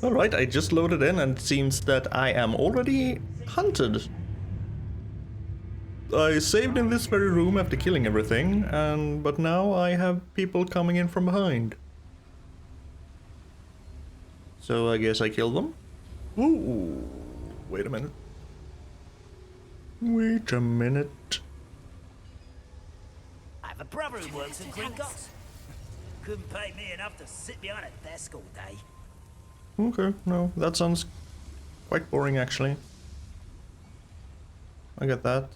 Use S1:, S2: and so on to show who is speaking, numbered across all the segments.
S1: Alright, I just loaded in and it seems that I am already hunted. I saved in this very room after killing everything, but now I have people coming in from behind. So I guess I killed them? Ooh, wait a minute. Wait a minute.
S2: I have a brother who works at Gringotts. Couldn't pay me enough to sit behind a desk all day.
S1: Okay, no, that sounds quite boring actually. I get that.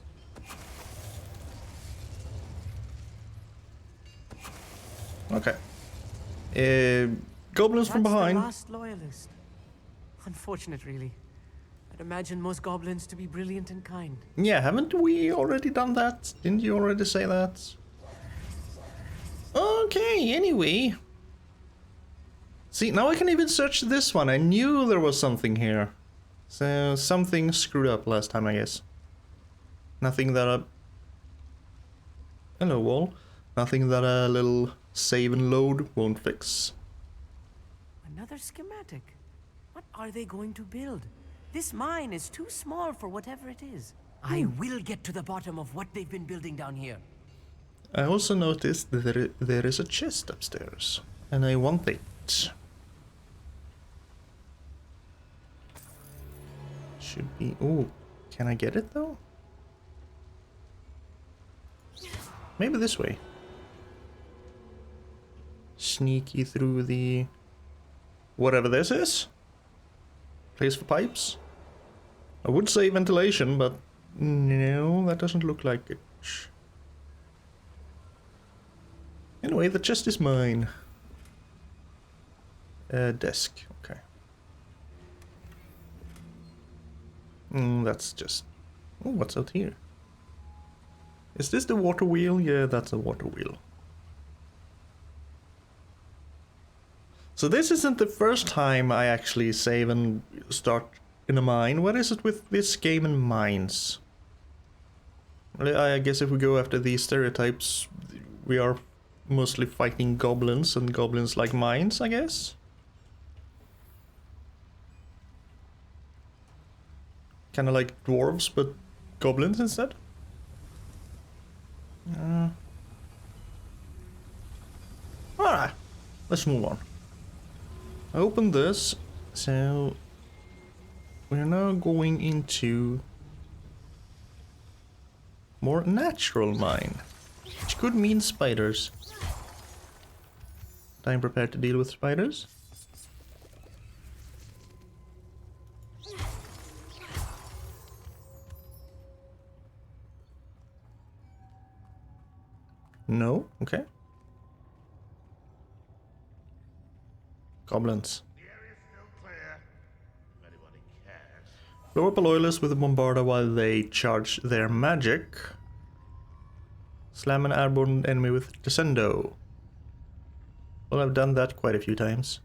S1: Okay. Goblins from behind.
S3: The last loyalist. Unfortunate, really. I'd imagine most goblins to be brilliant and kind.
S1: Yeah, haven't we already done that? Didn't you already say that? Okay, anyway. See, now I can even search this one. I knew there was something here. So, something screwed up last time, I guess. Nothing that a... Hello, wall. Nothing that a little save and load won't fix.
S3: Another schematic. What are they going to build? This mine is too small for whatever it is. I will get to the bottom of what they've been building down here.
S1: I also noticed that there is a chest upstairs. And I want it. Should be... Oh, can I get it though? Maybe this way. Sneaky through the... whatever this is? Place for pipes? I would say ventilation, but no, that doesn't look like it. Anyway, the chest is mine. Desk, okay. That's just... Oh, what's out here? Is this the water wheel? Yeah, that's a water wheel. So this isn't the first time I actually save and start in a mine. What is it with this game and mines? Well, I guess if we go after these stereotypes, we are mostly fighting goblins, and goblins like mines, I guess? Kinda like dwarves, but goblins instead? Alright, let's move on. I opened this, so we're now going into more natural mine, which could mean spiders. I'm prepared to deal with spiders. No? Okay. Goblins.
S4: The area is still clear. If anybody cares.
S1: Blow up a loyalist with a bombarder while they charge their magic. Slam an airborne enemy with Descendo. Well, I've done that quite a few times.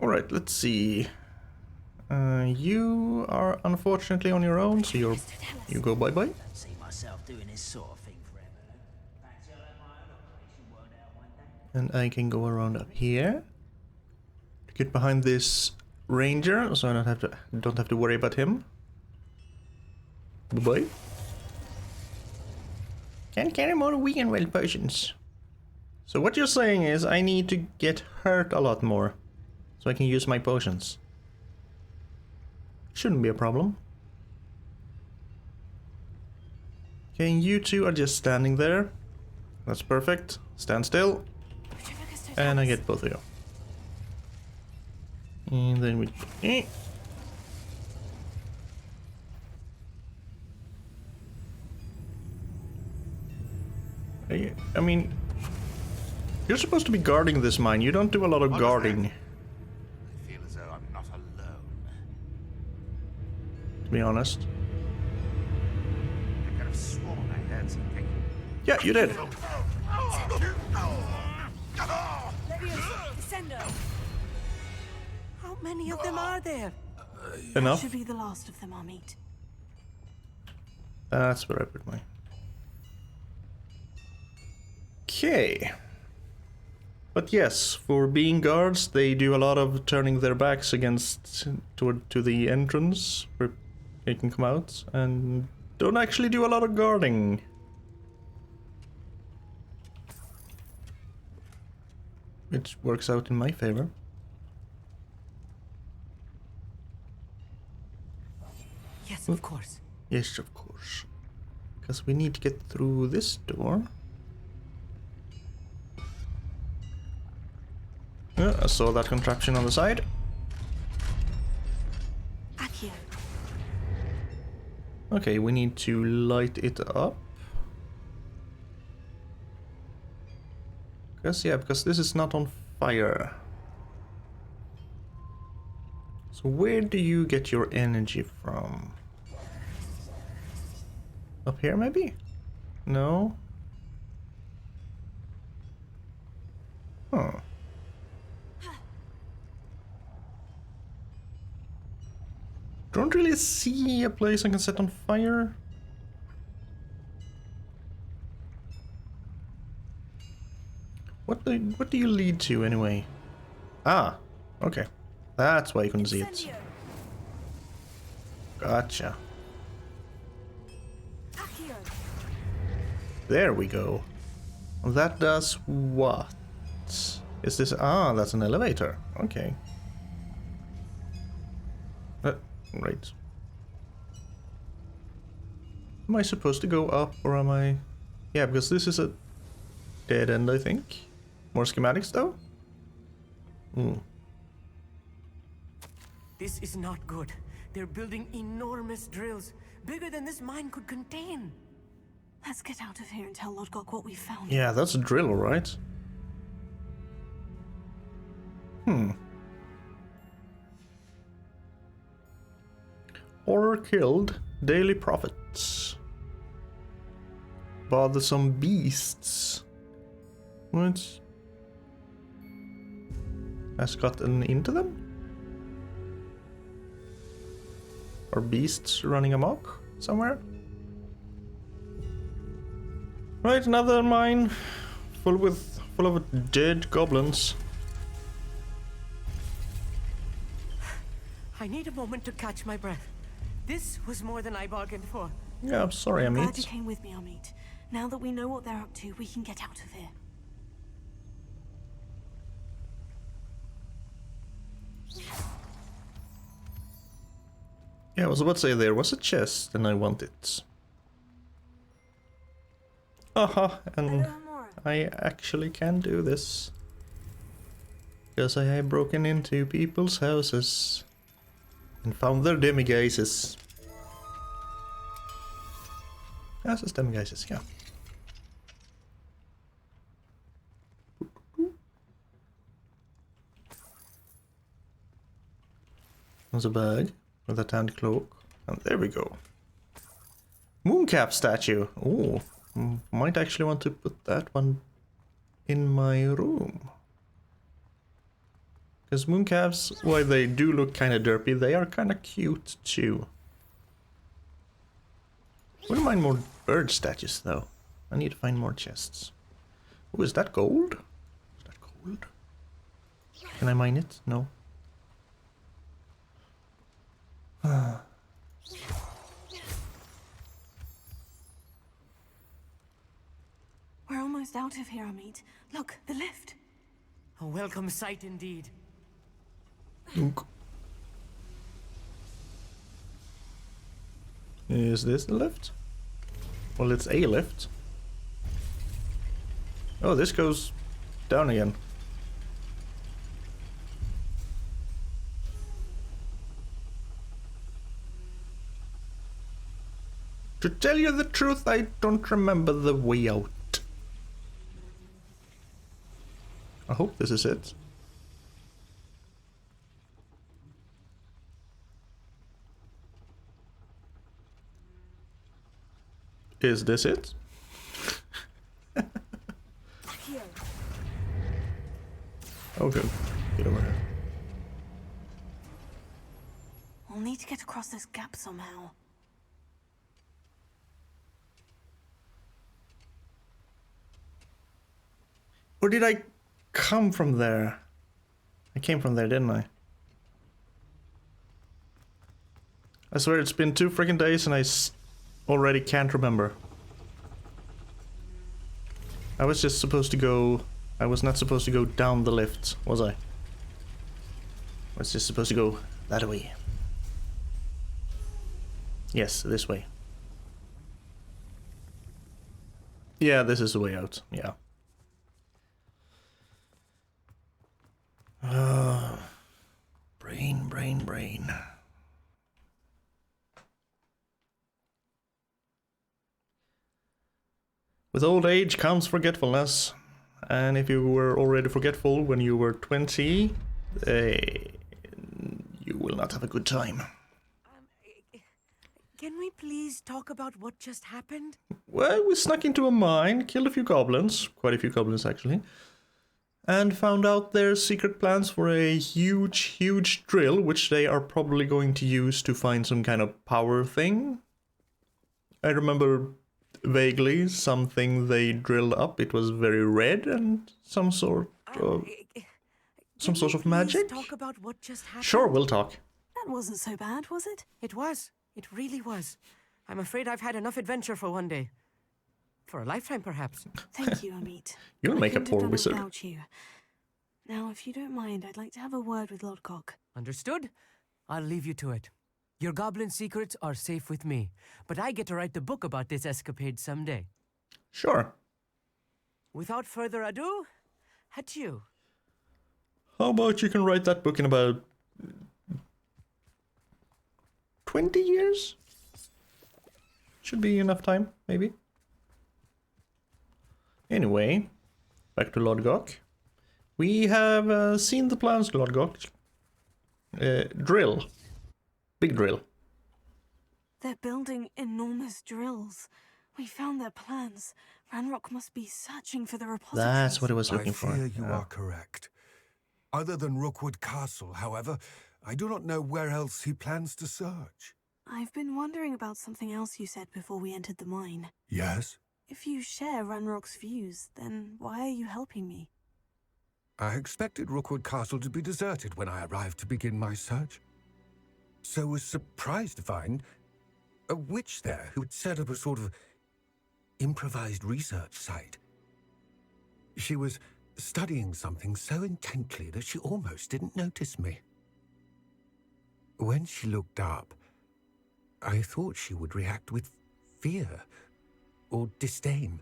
S1: Alright, let's see. You are unfortunately on your own, so you go bye-bye.
S2: Don't see myself doing this sort of thing forever. Perhaps I'll have my own operation worked out one day.
S1: And I can go around up here to get behind this ranger, so I don't have to worry about him. Bye-bye. Can't carry more weekend well potions. So what you're saying is I need to get hurt a lot more, so I can use my potions. Shouldn't be a problem. Okay, you two are just standing there. That's perfect. Stand still. And I get both of you. And then we... I mean... You're supposed to be guarding this mine. You don't do a lot of guarding.
S4: I feel as though I'm not alone.
S1: To be honest.
S4: I could have sworn I heard something.
S1: Yeah, you did.
S3: How many of them are there?
S1: Enough.
S3: Should be the last of them I'll meet.
S1: That's where I put my... Okay. But yes, for being guards, they do a lot of turning their backs to the entrance where they can come out, and don't actually do a lot of guarding. Which works out in my favor.
S3: Yes, of course.
S1: Yes, of course. Because we need to get through this door. Yeah, I saw that contraption on the side.
S5: Accio.
S1: Okay, we need to light it up. Because this is not on fire. So where do you get your energy from? Up here, maybe? No? Huh. Don't really see a place I can set on fire. What do you lead to anyway? Ah, okay. That's why you couldn't see it.
S5: Incendio.
S1: Gotcha.
S5: Accio.
S1: There we go. That does what? Is this... Ah, that's an elevator. Okay. Right. Am I supposed to go up or am I... Yeah, because this is a dead end, I think. More schematics though?
S3: This is not good. They're building enormous drills, bigger than this mine could contain.
S5: Let's get out of here and tell Lodgok what we found.
S1: Yeah, that's a drill, right? Horror killed, daily profits. Bothersome beasts. What? Has gotten into them? Are beasts running amok somewhere? Right, another mine full of dead goblins.
S3: I need a moment to catch my breath. This was more than I bargained for.
S1: Yeah, I'm sorry,
S5: I'm glad
S1: Amit.
S5: you came with me, Amit. Now that we know what they're up to, we can get out of here.
S1: Yeah, I was about to say there was a chest and I want it. Aha, and
S5: Hello, Amora.
S1: I actually can do this. Because I have broken into people's houses and found their demiguises. Houses, demiguises, yeah. There's a bag with a tanned cloak. And there we go. Mooncap statue. Oh, might actually want to put that one in my room. Because mooncaps, while they do look kind of derpy, they are kind of cute too. Wouldn't mind more bird statues though. I need to find more chests. Oh, is that gold? Is that gold? Can I mine it? No.
S5: We're almost out of here, Amit. Look, the lift.
S3: A welcome sight indeed.
S1: Unk. Is this the lift? Well, it's a lift. Oh, this goes down again. To tell you the truth, I don't remember the way out. I hope this is it. Is this it?
S5: Accio.
S1: Oh, good. Get over here.
S5: We'll need to get across this gap somehow.
S1: Or did I come from there. I came from there, didn't I? I swear it's been 2 freaking days and I already can't remember. I was just supposed to go... I was not supposed to go down the lift, was I? I was just supposed to go that way. Yes, this way. Yeah, this is the way out, yeah. Brain. With old age comes forgetfulness. And if you were already forgetful when you were 20, you will not have a good time.
S3: Can we please talk about what just happened?
S1: Well, we snuck into a mine, killed a few goblins, quite a few goblins actually, and found out their secret plans for a huge drill, which they are probably going to use to find some kind of power thing. I remember vaguely something they drilled up. It was very red and some sort of magic.
S3: Talk about what just happened?
S1: Sure, we'll talk.
S5: That wasn't so bad, was it?
S3: It was. It really was. I'm afraid I've had enough adventure for one day. For a lifetime, perhaps.
S5: Thank you, Amit.
S1: You'll make a
S5: couldn't have
S1: poor
S5: done it
S1: wizard.
S5: without you. Now, if you don't mind, I'd like to have a word with Lodgok.
S3: Understood? I'll leave you to it. Your goblin secrets are safe with me, but I get to write the book about this escapade someday.
S1: Sure.
S3: Without further ado, adieu.
S1: How about you can write that book in about 20 years? Should be enough time, maybe. Anyway, back to Lodgok. We have seen the plans, Lodgok. Drill. Big drill.
S5: They're building enormous drills. We found their plans. Ranrock must be searching for the repositories.
S1: That's what I was looking for.
S6: I fear you are correct. Other than Rookwood Castle, however, I do not know where else he plans to search.
S5: I've been wondering about something else you said before we entered the mine.
S6: Yes?
S5: If you share Ranrock's views, then why are you helping me?
S6: I expected Rookwood Castle to be deserted when I arrived to begin my search. So was surprised to find a witch there who had set up a sort of improvised research site. She was studying something so intently that she almost didn't notice me. When she looked up, I thought she would react with fear or disdain.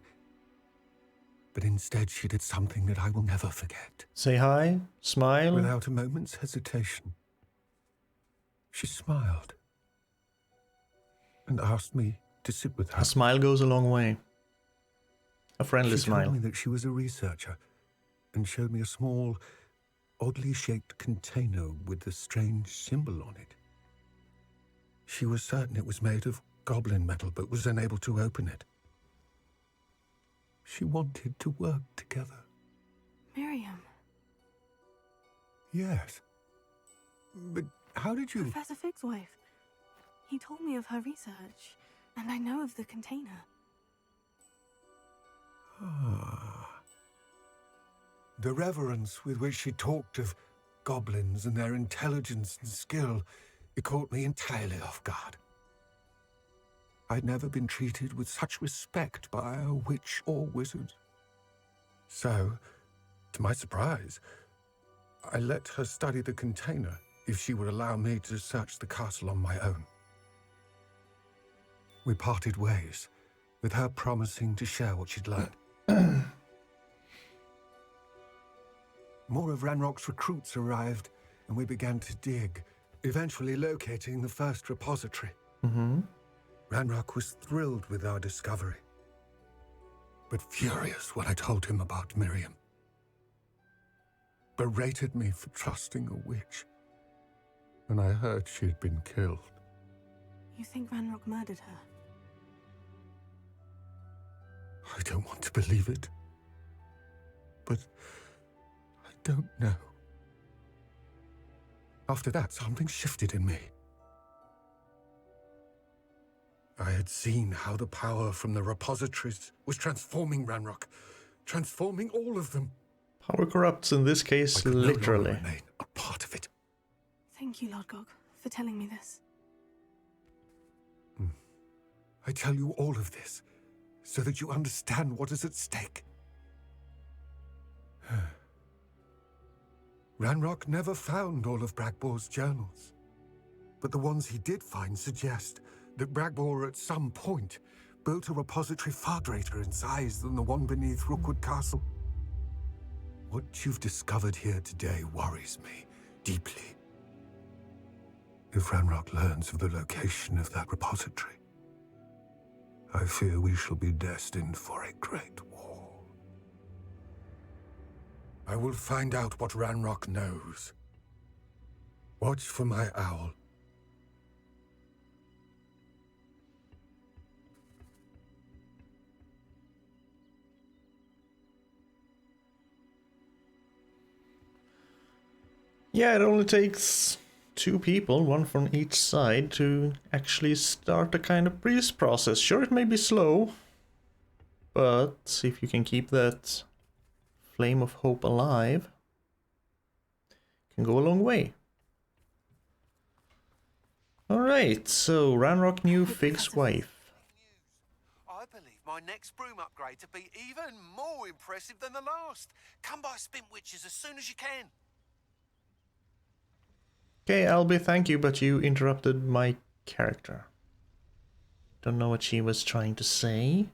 S6: But instead she did something that I will never forget.
S1: Say hi, smile.
S6: Without a moment's hesitation, she smiled and asked me to sit with her.
S1: A smile goes a long way. A friendly
S6: She
S1: smile.
S6: told me that she was a researcher and showed me a small, oddly shaped container with a strange symbol on it. She was certain it was made of goblin metal, but was unable to open it. She wanted to work together.
S5: Miriam.
S6: Yes. But how did you...
S5: Professor Fig's wife. He told me of her research, and I know of the container.
S6: The reverence with which she talked of goblins and their intelligence and skill, it caught me entirely off guard. I'd never been treated with such respect by a witch or wizard. So, to my surprise, I let her study the container if she would allow me to search the castle on my own. We parted ways, with her promising to share what she'd learned. More of Ranrock's recruits arrived, and we began to dig, eventually locating the first repository. Ranrock was thrilled with our discovery, but furious when I told him about Miriam. Berated me for trusting a witch, and I heard she'd been killed.
S5: You think Ranrock murdered her?
S6: I don't want to believe it, but I don't know. After that, something shifted in me. I had seen how the power from the repositories was transforming Ranrock, transforming all of them.
S1: Power corrupts in this
S6: I
S1: case,
S6: could no longer
S1: literally.
S6: remain a part of it.
S5: Thank you, Lodgok, for telling me this.
S6: I tell you all of this so that you understand what is at stake. Ranrock never found all of Bragbor's journals, but the ones he did find suggest that Bragbor at some point built a repository far greater in size than the one beneath Rookwood Castle. What you've discovered here today worries me deeply. If Ranrock learns of the location of that repository, I fear we shall be destined for a great war. I will find out what Ranrock knows. Watch for my owl.
S1: Yeah, it only takes 2 people, one from each side, to actually start a kind of peace process. Sure, it may be slow, but if you can keep that flame of hope alive, it can go a long way. Alright, so Ranrock knew Fig's wife.
S7: I believe my next broom upgrade to be even more impressive than the last. Come by Spin Witches as soon as you can.
S1: Okay, Albie, thank you, but you interrupted my character. Don't know what she was trying to say.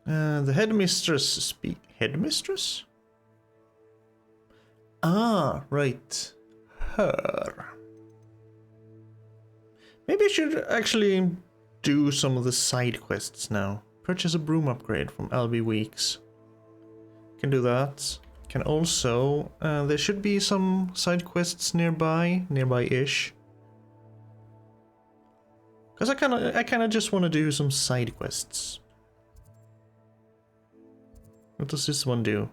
S1: The headmistress Headmistress? Ah, right. Her. Maybe I should actually do some of the side quests now. Purchase a broom upgrade from Albie Weeks. Can do that. Can also, there should be some side quests nearby-ish. Because I kind of just want to do some side quests. What does this one do?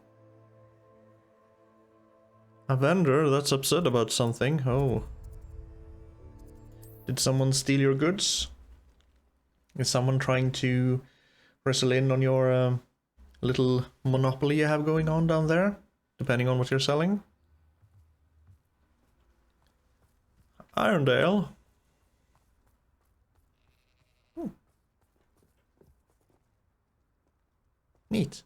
S1: A vendor that's upset about something. Oh. Did someone steal your goods? Is someone trying to wrestle in on your little monopoly you have going on down there? Depending on what you're selling. Irondale. Neat.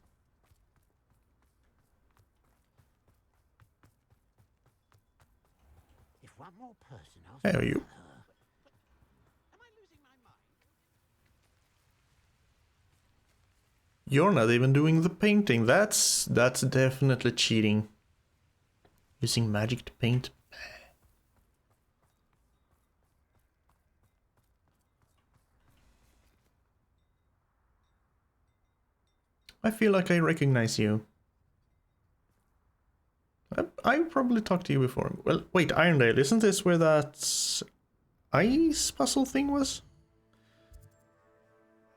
S2: If one more person asks
S1: Hey, are
S2: me
S1: you?
S2: about her, am I losing my mind?
S1: You're not even doing the painting. That's definitely cheating. Using magic to paint. I feel like I recognize you. I probably talked to you before. Well, wait, Irondale, isn't this where that ice puzzle thing was?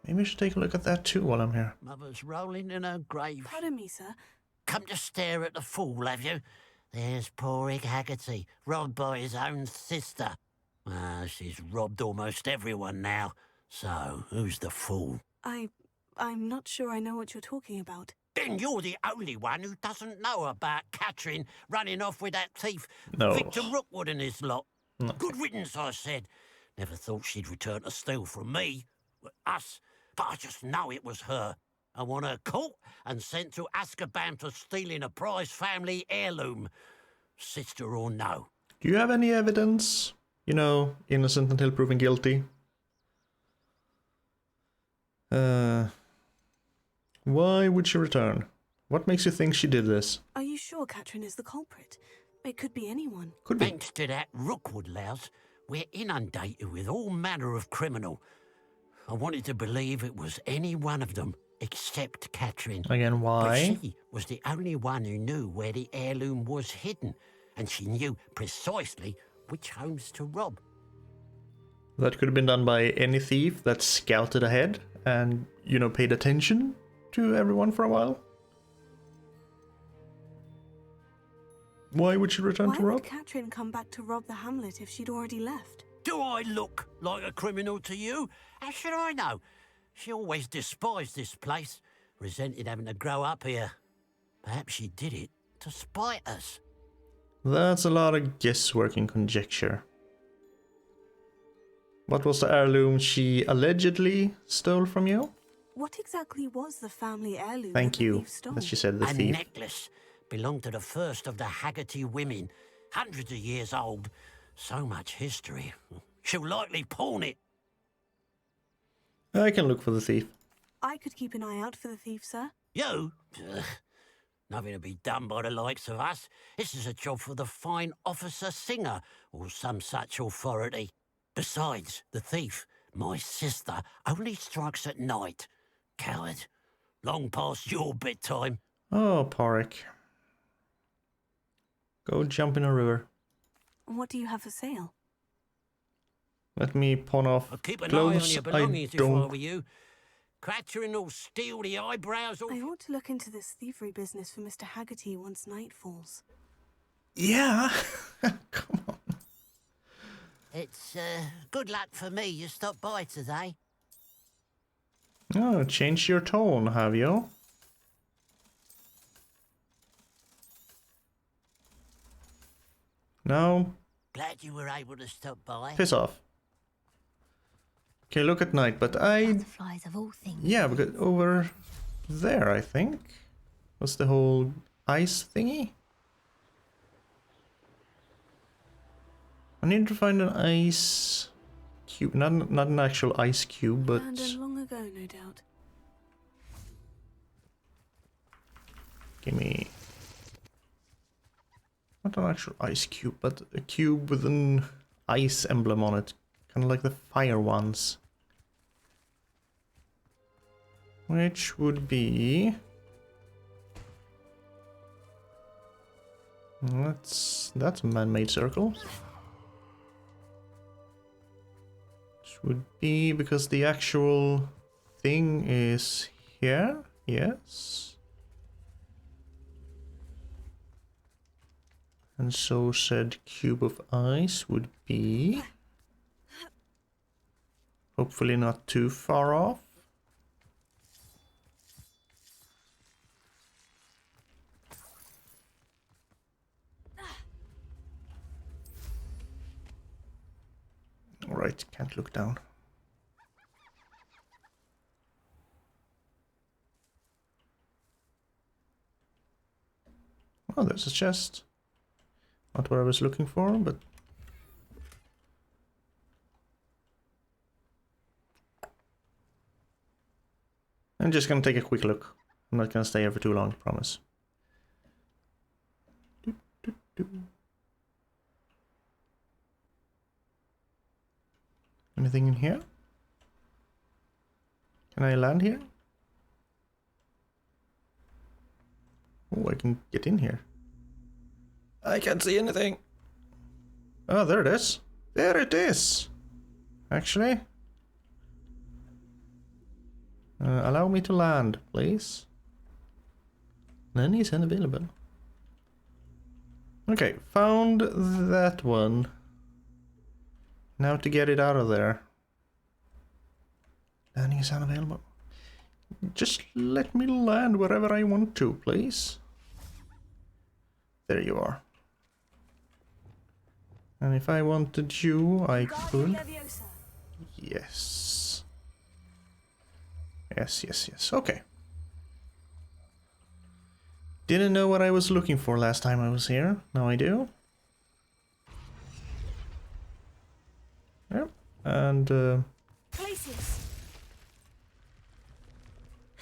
S1: Maybe I should take a look at that too while I'm here.
S2: Mother's rolling in her grave.
S5: Pardon me, sir.
S2: Come to stare at the fool, have you? There's poor Ig Haggerty, robbed by his own sister. She's robbed almost everyone now. So, who's the fool?
S5: I'm not sure I know what you're talking about.
S2: Then you're the only one who doesn't know about Catherine running off with that thief,
S1: No.
S2: Victor Rookwood and his lot.
S1: No.
S2: Good riddance, I said. Never thought she'd return to steal from me, us, but I just know it was her. I want her caught and sent to Azkaban for stealing a prize family heirloom, sister or no.
S1: Do you have any evidence? You know, innocent until proven guilty. Why would she return? What makes you think she did this?
S5: Are you sure Catherine is the culprit? It could be anyone.
S1: Could be.
S2: Thanks to that Rookwood louse, we're inundated with all manner of criminal. I wanted to believe it was any one of them, except Catherine.
S1: Again, why?
S2: But she was the only one who knew where the heirloom was hidden, and she knew precisely which homes to rob.
S1: That could have been done by any thief that scouted ahead and, you know, paid attention to everyone for a while. Why would she return
S5: Why
S1: to
S5: would
S1: rob?
S5: Catherine come back to rob the hamlet if she'd already left?
S2: Do I look like a criminal to you? How should I know? She always despised this place. resented having to grow up here. Perhaps she did it to spite us.
S1: That's a lot of guesswork and conjecture. What was the heirloom she allegedly stole from you?
S5: What exactly was the family heirloom
S1: Thank
S5: that the
S1: you.
S5: thief stole?
S1: As she said, the
S2: A
S1: thief.
S2: necklace belonged to the first of the Haggerty women, hundreds of years old. So much history. She'll likely pawn it.
S1: I can look for the thief.
S5: I could keep an eye out for the thief, sir.
S2: You? Ugh. Nothing to be done by the likes of us. This is a job for the fine officer Singer, or some such authority. Besides, the thief, my sister, only strikes at night. Coward. Long past your bedtime.
S1: Oh, Porrick. Go jump in a river.
S5: What do you have for sale?
S1: Let me pawn off
S2: I'll keep an eye on
S1: clothes
S2: your
S1: I
S2: belongings if I were
S1: don't...
S2: you. Clattering all steely eyebrows all...
S5: I ought to look into this thievery business for Mr. Haggerty once night falls.
S1: Yeah! Come on.
S2: It's, good luck for me you stopped by today.
S1: Oh, changed your tone, have you? No,
S2: Glad you were able to stop by.
S1: piss off. Okay, look at night, but I...
S8: Butterflies of all things.
S1: Yeah, because over there, I think, was the whole ice thingy. I need to find an ice cube, not an actual ice cube, but
S5: Abandoned long ago, no doubt.
S1: give me not an actual ice cube, but a cube with an ice emblem on it, kind of like the fire ones, which would be that's a man-made circle. Would be because the actual thing is here, yes. And so said cube of ice would be hopefully not too far off. Alright, can't look down. Oh, there's a chest. Not what I was looking for, but... I'm just gonna take a quick look. I'm not gonna stay here for too long, I promise. Anything in here? Can I land here? Oh, I can get in here. I can't see anything. Oh, there it is. There it is. Actually. Allow me to land, please. Landing is unavailable. Okay, found that one. Now to get it out of there. Landing is unavailable. Just let me land wherever I want to, please. There you are. And if I wanted you, I could. Yes. Yes, yes, yes. Okay. Didn't know what I was looking for last time I was here. Now I do. Yep. And
S5: Places.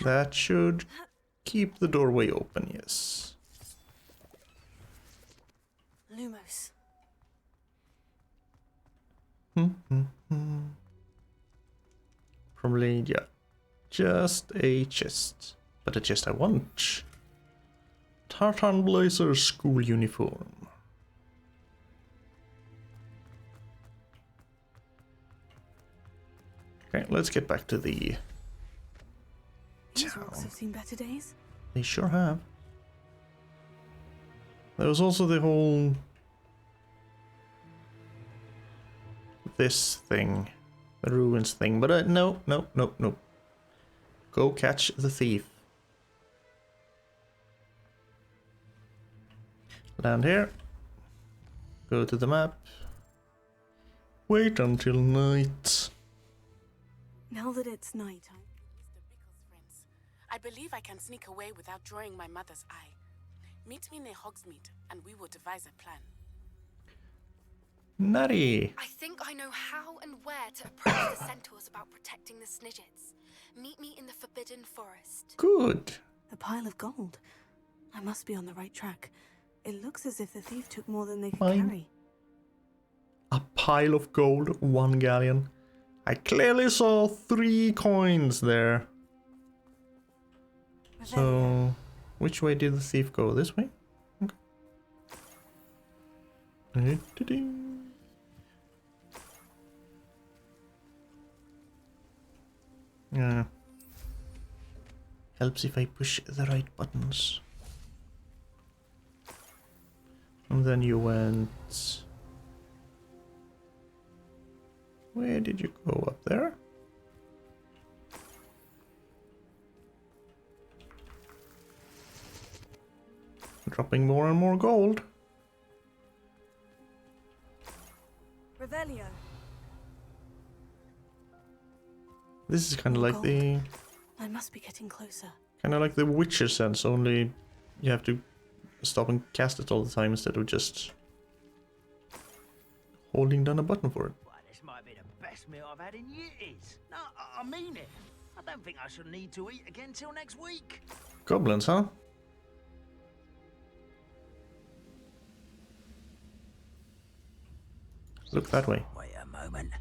S1: that should keep the doorway open, yes.
S5: Lumos.
S1: Probably, yeah. Just a chest. But a chest I want. Tartan Blazer school uniform. Okay, let's get back to the
S5: These
S1: town.
S5: rocks have seen better days.
S1: They sure have. There was also the whole... this thing. The ruins thing. But no. Go catch the thief. Land here. Go to the map. Wait until night.
S5: Now that it's nighttime.
S8: Mr. Bickle's friends. I believe I can sneak away without drawing my mother's eye. Meet me near Hogsmeade, and we will devise a plan.
S1: Nutty.
S9: I think I know how and where to approach the centaurs about protecting the Snidgets. Meet me in the Forbidden Forest.
S1: Good.
S5: A pile of gold. I must be on the right track. It looks as if the thief took more than they could
S1: Fine.
S5: carry.
S1: A pile of gold, 1 galleon. I clearly saw 3 coins there. So, which way did the thief go? This way? Okay. Yeah. Helps if I push the right buttons. And then you went... Where did you go? Up there? Dropping more and more gold.
S5: Revelio.
S1: This is kind of like
S5: Gold.
S1: the...
S5: I must be getting closer.
S1: Kind of like the Witcher sense, only you have to stop and cast it all the time instead of just holding down a button for it.
S10: Well, this might be the best meal I've had in years. No, I mean it. I don't think I shall need to eat again till next week.
S1: Goblins, huh? Look that way.
S10: Wait a moment.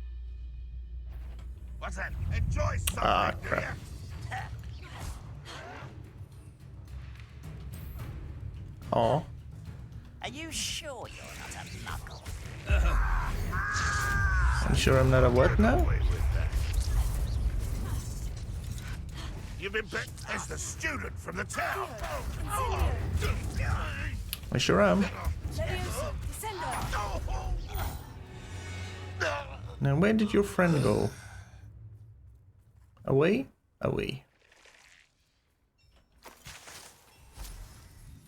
S4: What's that? Enjoy something,
S1: Ah,
S4: do
S1: crap.
S4: ya?
S1: Aw.
S10: Are you sure you're not a knuckle?
S1: I'm sure I'm not a what now?
S4: Away with that. You've been picked as the student from the town.
S1: I sure am. Now, where did your friend go? Away? Away.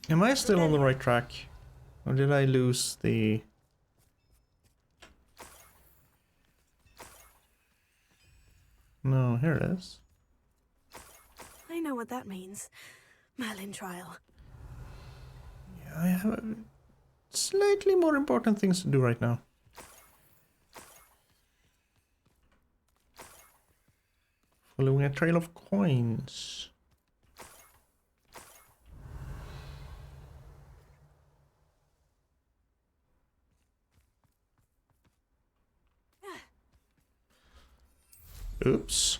S1: Am I still on the right track? Or did I lose the... No, here it is.
S5: I know what that means. Merlin trial.
S1: Yeah, I have slightly more important things to do right now. Following a trail of coins. Oops.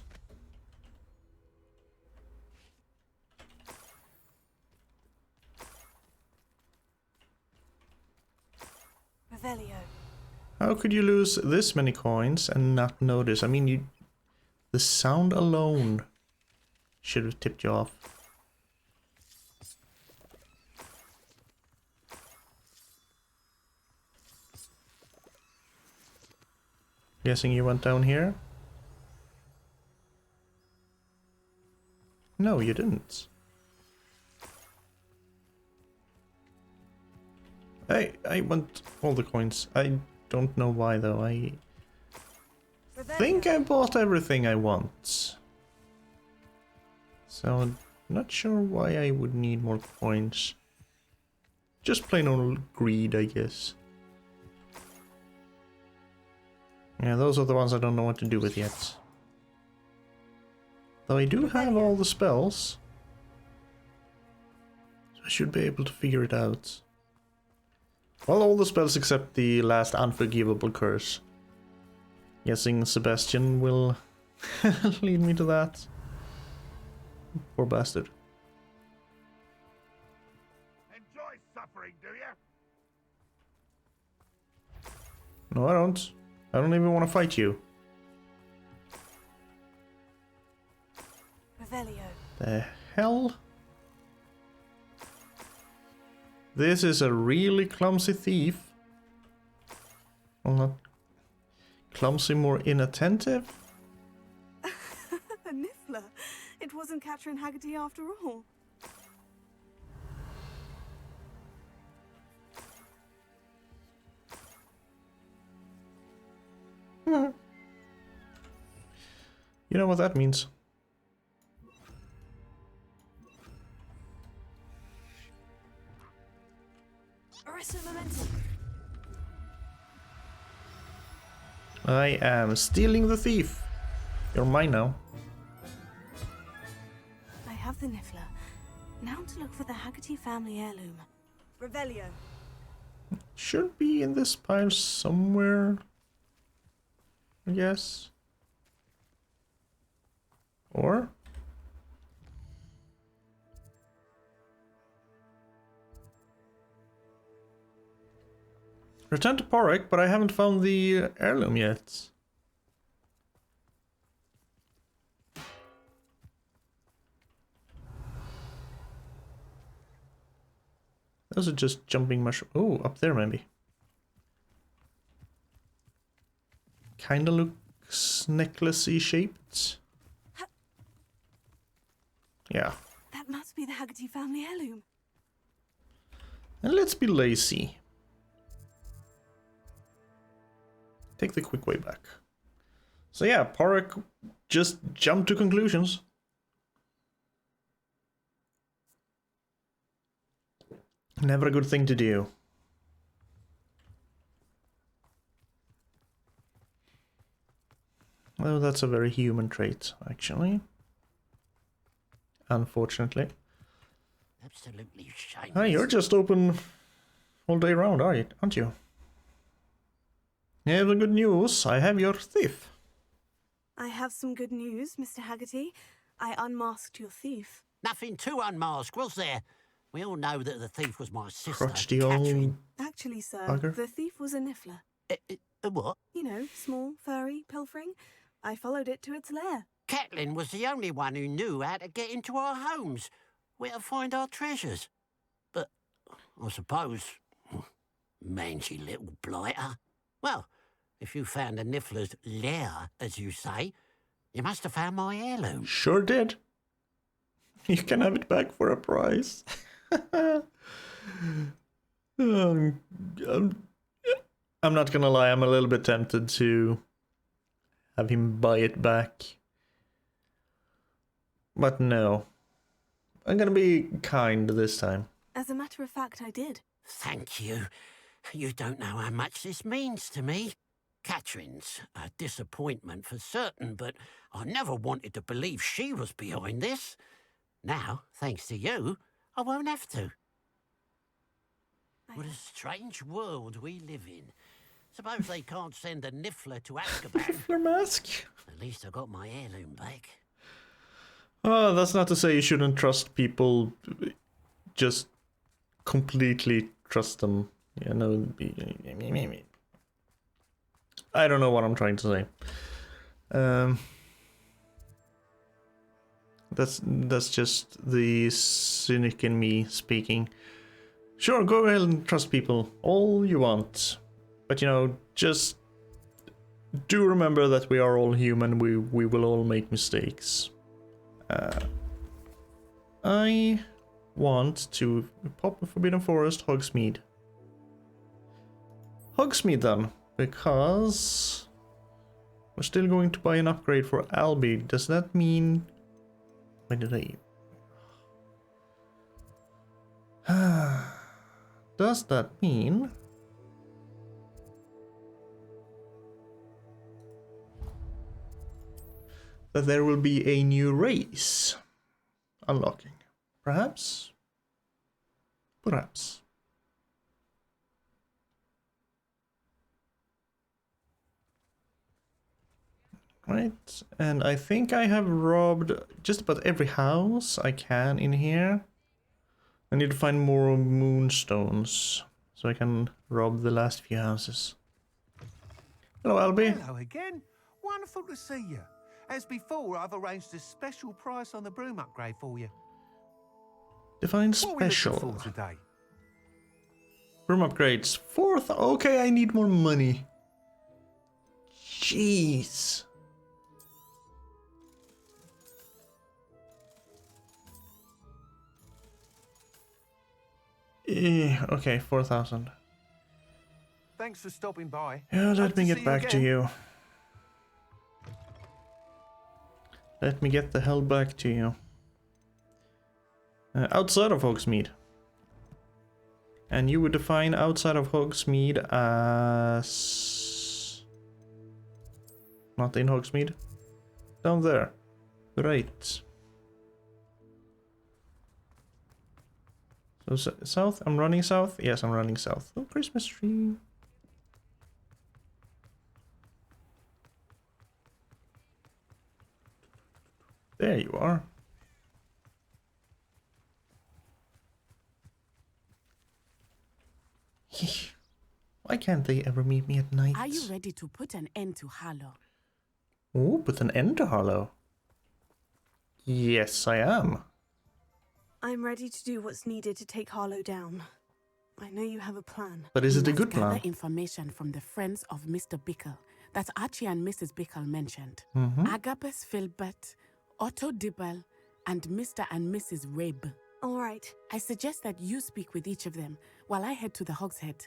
S5: Revelio.
S1: How could you lose this many coins and not notice? I mean, the sound alone should have tipped you off. Guessing you went down here? No, you didn't. I want all the coins. I don't know why though. I think I bought everything I want. So I'm not sure why I would need more coins. Just plain old greed, I guess. Yeah, those are the ones I don't know what to do with yet. Though I do have all the spells. So I should be able to figure it out. Well, all the spells except the last unforgivable curse. Guessing Sebastian will lead me to that. Poor bastard.
S4: Enjoy suffering, do ya?
S1: No, I don't. I don't even want to fight you.
S5: Revelio.
S1: The hell? This is a really clumsy thief. Well, not clumsy, more inattentive.
S5: A niffler. It wasn't Catherine Haggerty after all.
S1: You know what that means. I am stealing the thief. You're mine now.
S5: I have the Niffler. Now to look for the Haggerty family heirloom. Revelio.
S1: Should be in this pile somewhere. I guess. Or? Return to Porrick, but I haven't found the heirloom yet. Those are just jumping mushroom. Oh, up there maybe. Kinda looks necklace-y shaped. Yeah.
S5: That must be the Haggerty family heirloom.
S1: And let's be lazy. Take the quick way back. So yeah, Porrick just jumped to conclusions. Never a good thing to do. Well, that's a very human trait, actually. Unfortunately.
S2: Absolutely shameless.
S1: Hey, you're just open all day round, aren't you? Yeah, the good news. I have your thief.
S5: I have some good news, Mr. Haggerty. I unmasked your thief.
S2: Nothing to unmask, was there? We all know that the thief was my sister,
S1: Crotchety old
S2: Catherine.
S5: Actually, sir,
S1: bugger.
S5: the thief was a Niffler.
S2: A what?
S5: You know, small, furry, pilfering. I followed it to its lair.
S2: Catelyn was the only one who knew how to get into our homes, where to find our treasures. But I suppose, mangy little blighter. Well, if you found the Niffler's lair, as you say, you must have found my heirloom.
S1: Sure did. You can have it back for a price. I'm not gonna lie, I'm a little bit tempted to have him buy it back. But no. I'm gonna be kind this time.
S5: As a matter of fact, I did.
S2: Thank you. You don't know how much this means to me. Catherine's a disappointment for certain, but I never wanted to believe she was behind this. Now, thanks to you, I won't have to. What a strange world we live in. Suppose they can't send a Niffler to Azkaban.
S1: Niffler mask?
S2: At least I got my heirloom back.
S1: Oh, that's not to say you shouldn't trust people. Just completely trust them. You know, I don't know what I'm trying to say. That's just the cynic in me speaking. Sure, go ahead and trust people all you want, but you know, just do remember that we are all human. We will all make mistakes. I want to pop a Forbidden Forest Hogsmeade. Hogsmeade then, because we're still going to buy an upgrade for Albie. Does that mean... When did I... Does that mean... that there will be a new race unlocking? Perhaps? Perhaps. Right, and I think I have robbed just about every house I can in here. I need to find more moonstones so I can rob the last few houses. Hello, Albie.
S7: Hello again. Wonderful to see you. As before, I've arranged a special price on the broom upgrade for you.
S1: Define
S7: What are we looking
S1: special.
S7: for today?
S1: Room upgrades. 4th. Okay, I need more money. Jeez. Okay, 4,000.
S7: Thanks for stopping by.
S1: Yeah,
S7: Hope
S1: let me
S7: to
S1: get
S7: see
S1: back to
S7: again.
S1: you. Let me get the hell back to you. Outside of Hogsmeade. And you would define outside of Hogsmeade as... Not in Hogsmeade. Down there. Right. So south? I'm running south? Yes, I'm running south. Oh, Christmas tree. There you are. Why can't they ever meet me at night?
S8: Are you ready to put an end to Harlow?
S1: Oh, put an end to Harlow. Yes, I am.
S5: I'm ready to do what's needed to take Harlow down. I know you have a plan.
S1: But is it a
S8: We
S1: good
S8: must gather
S1: plan?
S8: information from the friends of Mr. Bickle that Archie and Mrs. Bickle mentioned.
S1: Mm-hmm.
S8: Agabus Filbert, Otto Dibble, and Mr. and Mrs. Rabe.
S5: All right.
S8: I suggest that you speak with each of them while I head to the Hogshead.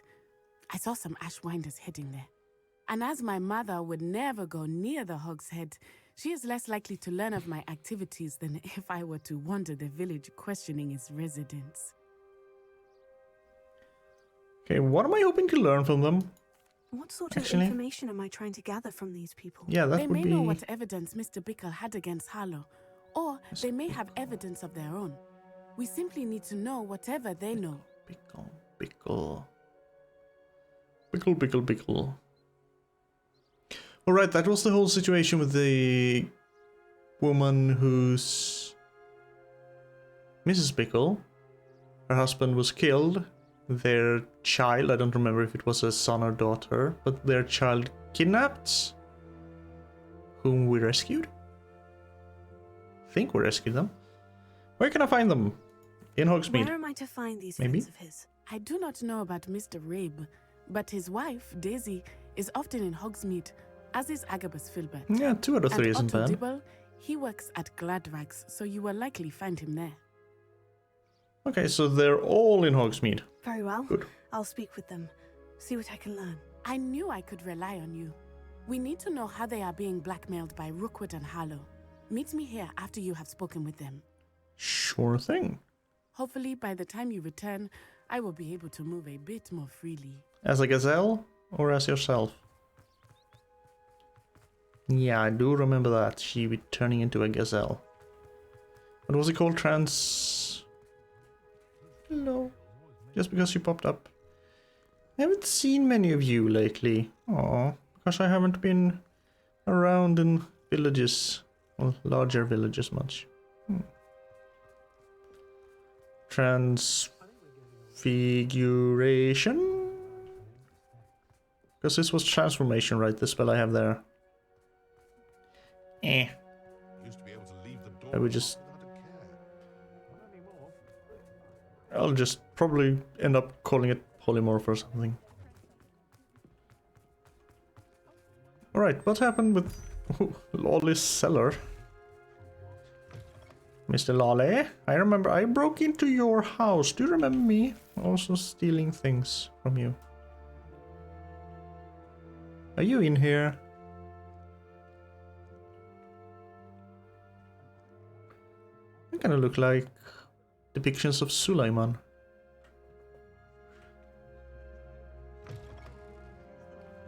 S8: I saw some Ashwinders heading there. And as my mother would never go near the Hogshead, she is less likely to learn of my activities than if I were to wander the village questioning its residents.
S1: Okay, what am I hoping to learn from them?
S5: What sort
S1: Actually-
S5: of information am I trying to gather from these people?
S1: Yeah, that
S8: They
S1: would
S8: may
S1: be...
S8: know what evidence Mr. Bickle had against Harlow, or they may have evidence of their own. We simply need to know whatever they know.
S1: Bickle, Bickle. Bickle, Bickle, Bickle. Alright, that was the whole situation with the woman who's... Mrs. Bickle. Her husband was killed. Their child, I don't remember if it was a son or daughter, but their child kidnapped. Whom we rescued. I think we rescued them. Where can I find them? In Hogsmeade.
S5: Where am I to find these
S1: Maybe?
S5: friends of his?
S8: I do not know about Mr. Rabe, but his wife, Daisy, is often in Hogsmeade, as is Agabus Filbert.
S1: Yeah, 2 out of 3
S8: and
S1: isn't
S8: Otto
S1: bad.
S8: Dibble, he works at Gladrags, so you will likely find him there.
S1: Okay, so they're all in Hogsmeade.
S5: Very well.
S1: Good.
S5: I'll speak with them. See what I can learn.
S8: I knew I could rely on you. We need to know how they are being blackmailed by Rookwood and Harlow. Meet me here after you have spoken with them.
S1: Sure thing.
S8: Hopefully, by the time you return, I will be able to move a bit more freely.
S1: As a gazelle or as yourself? Yeah, I do remember that. She be turning into a gazelle. What was it called? Hello. Just because you popped up. I haven't seen many of you lately. Aw, because I haven't been around in villages. Well, larger villages much. Transfiguration? Because this was transformation, right? The spell I have there. I would just... I'll just probably end up calling it polymorph or something. Alright, what happened with Lawless Cellar? Mr. Lawley, I remember I broke into your house. Do you remember me? Also stealing things from you. Are you in here? They kind of look like depictions of Suleiman.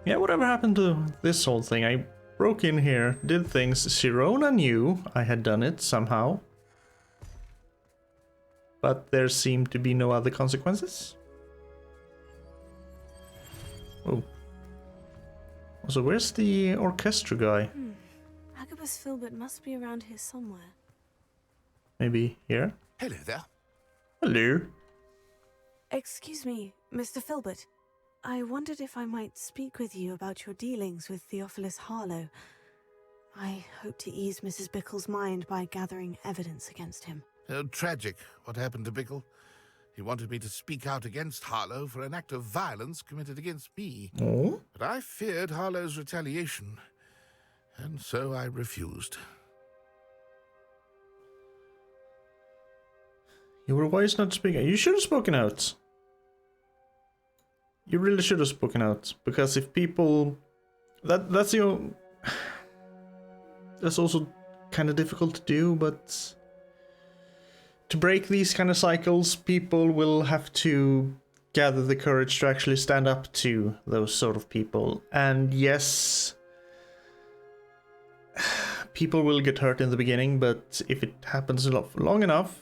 S1: Yeah, whatever happened to this whole thing? I broke in here, did things. Sirona knew I had done it somehow. But there seemed to be no other consequences. Oh. So where's the orchestra guy?
S5: Agabus Filbert must be around here somewhere.
S1: Maybe here?
S7: Hello there.
S1: Hello.
S5: Excuse me, Mr. Filbert. I wondered if I might speak with you about your dealings with Theophilus Harlow. I hope to ease Mrs. Bickle's mind by gathering evidence against him.
S4: Tragic, what happened to Bickle. He wanted me to speak out against Harlow for an act of violence committed against me.
S1: Oh?
S4: But I feared Harlow's retaliation, and so I refused.
S1: You were wise not to speak out. You should have spoken out. You really should have spoken out. Because if people... That's the... That's also kind of difficult to do, but to break these kind of cycles, people will have to gather the courage to actually stand up to those sort of people. And yes, people will get hurt in the beginning, but if it happens long enough,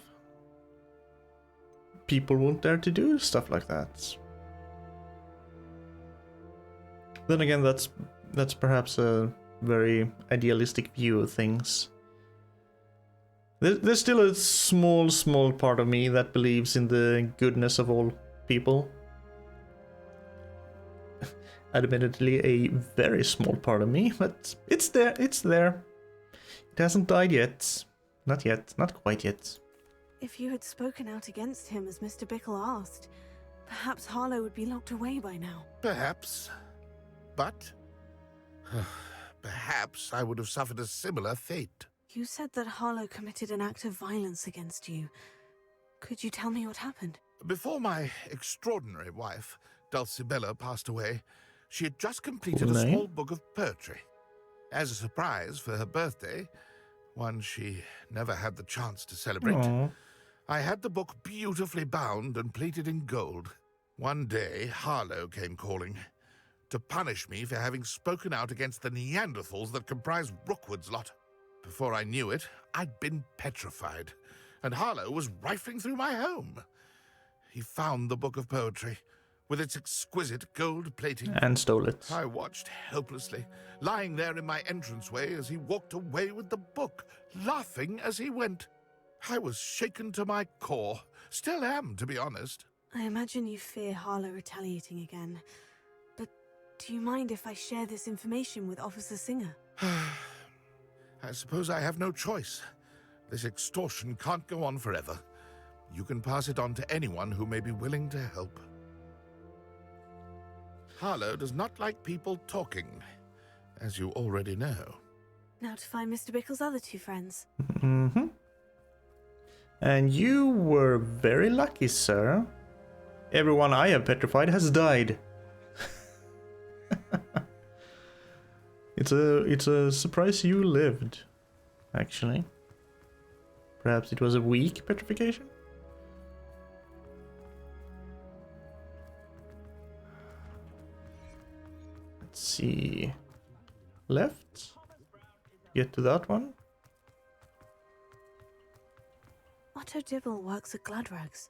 S1: people won't dare to do stuff like that. Then again, that's perhaps a very idealistic view of things. There's still a small part of me that believes in the goodness of all people. Admittedly, a very small part of me, but it's there. It hasn't died yet. Not yet. Not quite yet.
S5: If you had spoken out against him as Mr. Bickle asked, perhaps Harlow would be locked away by now.
S4: Perhaps. But perhaps I would have suffered a similar fate.
S5: You said that Harlow committed an act of violence against you. Could you tell me what happened?
S4: Before my extraordinary wife, Dulcibella, passed away, she had just completed
S1: Cool
S4: a
S1: name.
S4: small book of poetry. As a surprise for her birthday, one she never had the chance to celebrate,
S1: Aw.
S4: I had the book beautifully bound and plated in gold. One day, Harlow came calling to punish me for having spoken out against the Neanderthals that comprise Rookwood's lot. Before I knew it, I'd been petrified, and Harlow was rifling through my home. He found the book of poetry, with its exquisite gold plating.
S1: And stole it.
S4: I watched helplessly, lying there in my entranceway as he walked away with the book, laughing as he went. I was shaken to my core. Still am, to be honest.
S5: I imagine you fear Harlow retaliating again. But do you mind if I share this information with Officer Singer?
S4: I suppose I have no choice. This extortion can't go on forever. You can pass it on to anyone who may be willing to help. Harlow does not like people talking, as you already know.
S5: Now to find Mr. Bickle's other two friends.
S1: Mm-hmm. And you were very lucky, sir. Everyone I have petrified has died. It's a surprise you lived, actually. Perhaps it was a weak petrification? Let's see. Left? Get to that one.
S5: Otto Dibble works at Gladrags.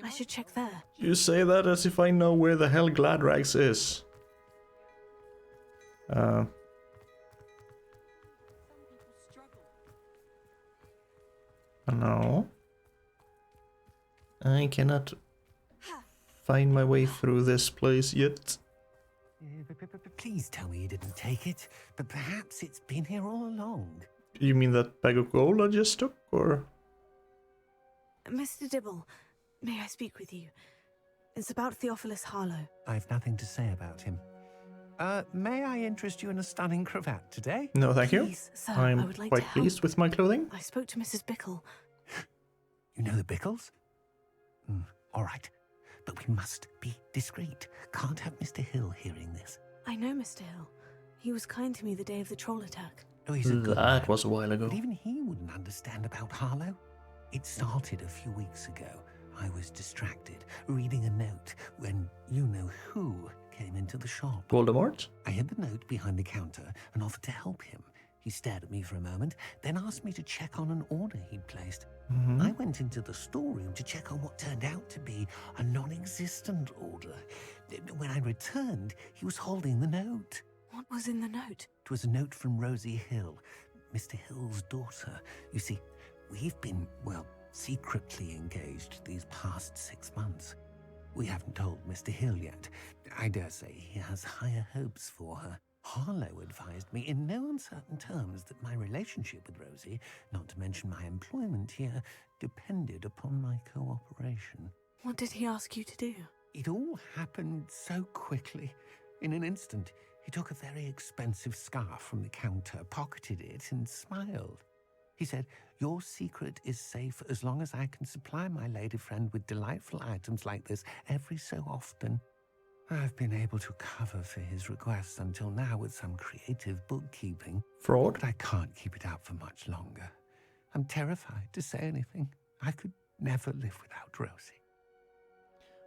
S5: I should check there.
S1: You say that as if I know where the hell Gladrags is. No. I cannot find my way through this place yet.
S11: Please tell me you didn't take it, but perhaps it's been here all along.
S1: You mean that bag of gold I just took, or?
S5: Mr. Dibble, may I speak with you? It's about Theophilus Harlow.
S11: I've nothing to say about him. May I interest you in a stunning cravat today?
S1: No, thank you.
S5: Please, sir,
S1: I'm
S5: I would like
S1: quite
S5: to help.
S1: pleased with my clothing.
S5: I spoke to Mrs. Bickle.
S11: You know the Bickles? All right, but we must be discreet. Can't have Mr. Hill hearing this.
S5: I know Mr. Hill. He was kind to me the day of the troll attack.
S11: Oh, he's a good
S1: That
S11: man,
S1: was a while ago.
S11: but even he wouldn't understand about Harlow. It started a few weeks ago. I was distracted, reading a note, when you-know-who came into the shop.
S1: Voldemort?
S11: I hid the note behind the counter and offered to help him. He stared at me for a moment, then asked me to check on an order he'd placed. I went into the storeroom to check on what turned out to be a non-existent order. When I returned, he was holding the note.
S5: What was in the note?
S11: It was a note from Rosie Hill, Mr. Hill's daughter. You see, we've been, well, secretly engaged these past 6 months. We haven't told Mr. Hill yet. I dare say he has higher hopes for her. Harlow advised me in no uncertain terms that my relationship with Rosie, not to mention my employment here, depended upon my cooperation.
S5: What did he ask you to do?
S11: It all happened so quickly. In an instant, he took a very expensive scarf from the counter, pocketed it, and smiled. He said, "Your secret is safe as long as I can supply my lady friend with delightful items like this every so often." I've been able to cover for his requests until now with some creative bookkeeping.
S1: Fraud?
S11: But I can't keep it up for much longer. I'm terrified to say anything. I could never live without Rosie.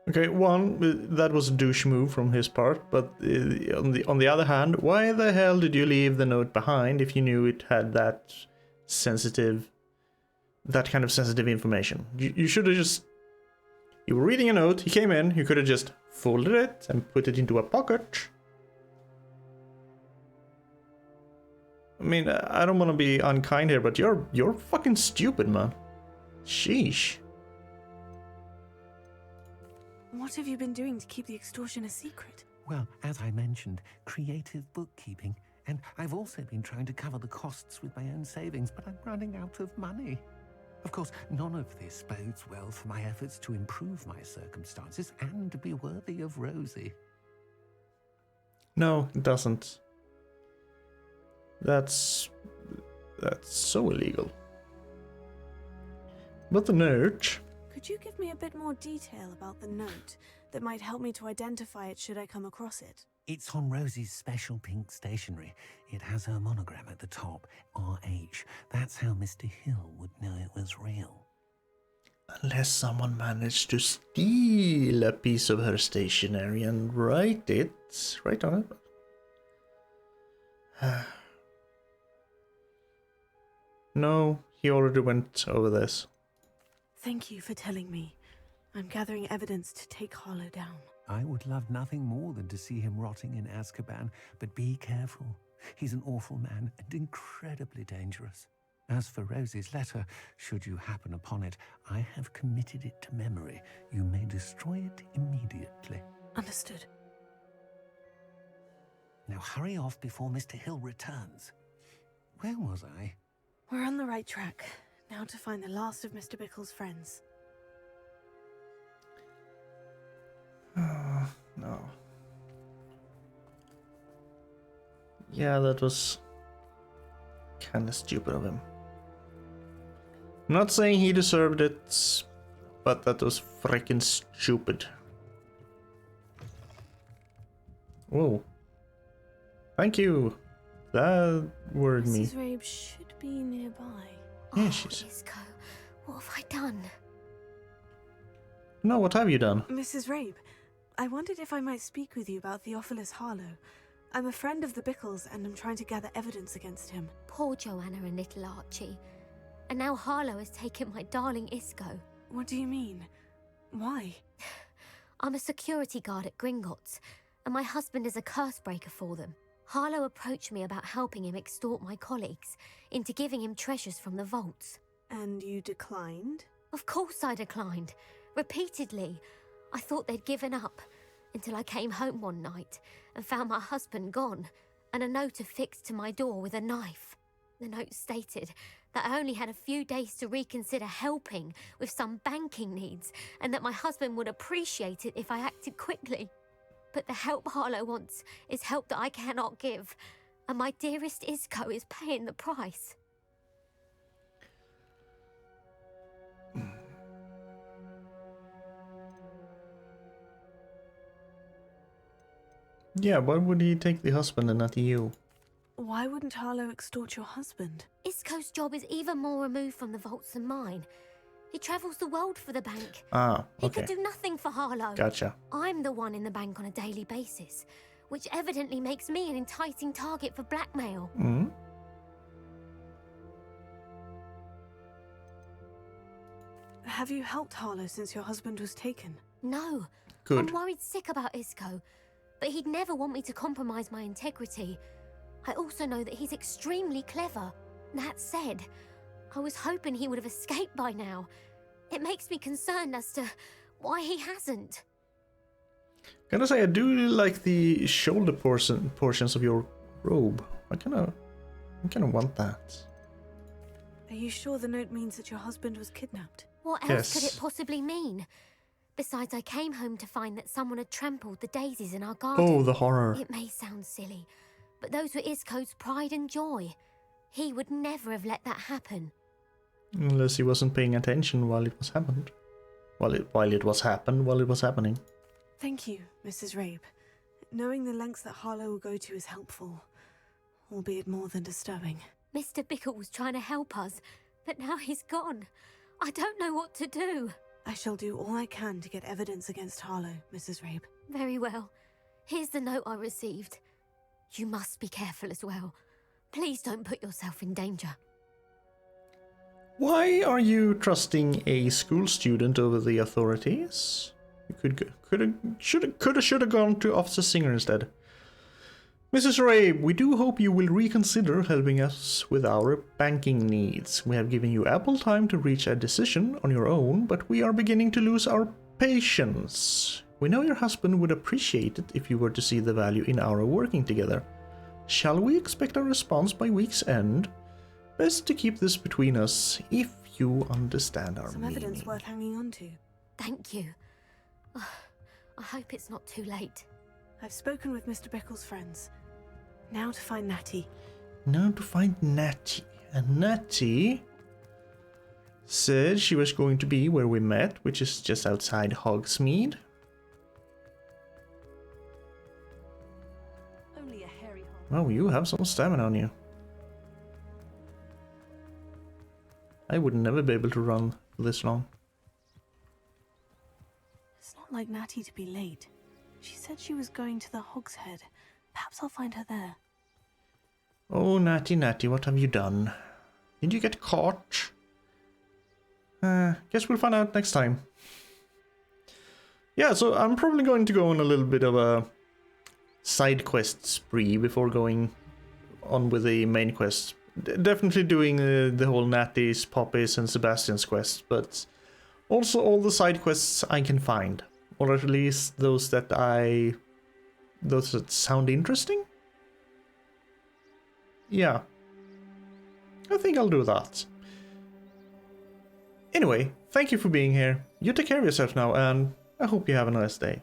S1: Okay, one, that was a douche move from his part, but on the other hand, why the hell did you leave the note behind if you knew it had that kind of sensitive information? You should have just... You were reading a note, he came in, you could have just folded it and put it into a pocket. I mean, I don't want to be unkind here, but you're fucking stupid, man. Sheesh.
S5: What have you been doing to keep the extortion a secret?
S11: Well, as I mentioned, creative bookkeeping. And I've also been trying to cover the costs with my own savings, but I'm running out of money. Of course, none of this bodes well for my efforts to improve my circumstances and to be worthy of Rosie.
S1: No, it doesn't. That's so illegal. But the note...
S5: Could you give me a bit more detail about the note that might help me to identify it should I come across it?
S11: It's on Rosie's special pink stationery. It has her monogram at the top, RH. That's how Mr. Hill would know it was real.
S1: Unless someone managed to steal a piece of her stationery and write on it. No, he already went over this.
S5: Thank you for telling me. I'm gathering evidence to take Harlow down.
S11: I would love nothing more than to see him rotting in Azkaban, but be careful. He's an awful man and incredibly dangerous. As for Rosie's letter, should you happen upon it, I have committed it to memory. You may destroy it immediately.
S5: Understood.
S11: Now hurry off before Mr. Hill returns. Where was I?
S5: We're on the right track. Now to find the last of Mr. Bickle's friends.
S1: No. Yeah, that was kind of stupid of him. I'm not saying he deserved it, but that was freaking stupid. Whoa. Thank you. That worried me.
S5: Mrs. Rabe should be nearby.
S1: Yeah, she's...
S9: Isco, what have I done?
S1: No, what have you done?
S5: Mrs. Rabe, I wondered if I might speak with you about Theophilus Harlow. I'm a friend of the Bickles and I'm trying to gather evidence against him.
S9: Poor Joanna and little Archie. And now Harlow has taken my darling Isco.
S5: What do you mean? Why?
S9: I'm a security guard at Gringotts, and my husband is a curse breaker for them. Harlow approached me about helping him extort my colleagues into giving him treasures from the vaults.
S5: And you declined?
S9: Of course I declined. Repeatedly. I thought they'd given up, until I came home one night and found my husband gone, and a note affixed to my door with a knife. The note stated that I only had a few days to reconsider helping with some banking needs, and that my husband would appreciate it if I acted quickly. But the help Harlow wants is help that I cannot give, and my dearest Isco is paying the price.
S1: Yeah, why would he take the husband and not you?
S5: Why wouldn't Harlow extort your husband?
S9: Isco's job is even more removed from the vaults than mine. He travels the world for the bank.
S1: Ah,
S9: He
S1: okay.
S9: could do nothing for Harlow.
S1: Gotcha.
S9: I'm the one in the bank on a daily basis, which evidently makes me an enticing target for blackmail.
S1: Hmm?
S5: Have you helped Harlow since your husband was taken?
S9: No.
S1: Good.
S9: I'm worried sick about Isco, but he'd never want me to compromise my integrity. I also know that he's extremely clever. That said, I was hoping he would have escaped by now. It makes me concerned as to why he hasn't.
S1: Gotta say, I do like the shoulder portions of your robe. I kind of want that.
S5: Are you sure the note means that your husband was kidnapped?
S9: What else could
S1: Yes.
S9: it possibly mean? Besides, I came home to find that someone had trampled the daisies in our garden.
S1: Oh, the horror.
S9: It may sound silly, but those were Isco's pride and joy. He would never have let that happen.
S1: Unless he wasn't paying attention while it was happened. While it was happening.
S5: Thank you, Mrs. Rabe. Knowing the lengths that Harlow will go to is helpful, albeit more than disturbing.
S9: Mr. Bickle was trying to help us, but now he's gone. I don't know what to do.
S5: I shall do all I can to get evidence against Harlow, Mrs. Rabe.
S9: Very well. Here's the note I received. You must be careful as well. Please don't put yourself in danger.
S1: Why are you trusting a school student over the authorities? You should have gone to Officer Singer instead. Mrs. Rabe, we do hope you will reconsider helping us with our banking needs. We have given you ample time to reach a decision on your own, but we are beginning to lose our patience. We know your husband would appreciate it if you were to see the value in our working together. Shall we expect a response by week's end? Best to keep this between us, if you understand our meaning.
S5: Some evidence worth hanging on to.
S9: Thank you. I hope it's not too late.
S5: I've spoken with Mr. Bickle's friends. Now to find Natty.
S1: Now to find Natty. And Natty said she was going to be where we met, which is just outside Hogsmeade.
S5: Only a hairy hole.
S1: Oh, you have some stamina on you. I would never be able to run this long.
S5: It's not like Natty to be late. She said she was going to the Hog's Head. Perhaps I'll find her there.
S1: Oh, Natty, Natty, what have you done? Did you get caught? Guess we'll find out next time. Yeah, so I'm probably going to go on a little bit of a side quest spree before going on with the main quest. Definitely doing the whole Natty's, Poppy's, and Sebastian's quest, but also all the side quests I can find. Or at least those that sound interesting? Yeah. I think I'll do that. Anyway, thank you for being here. You take care of yourself now, and I hope you have a nice day.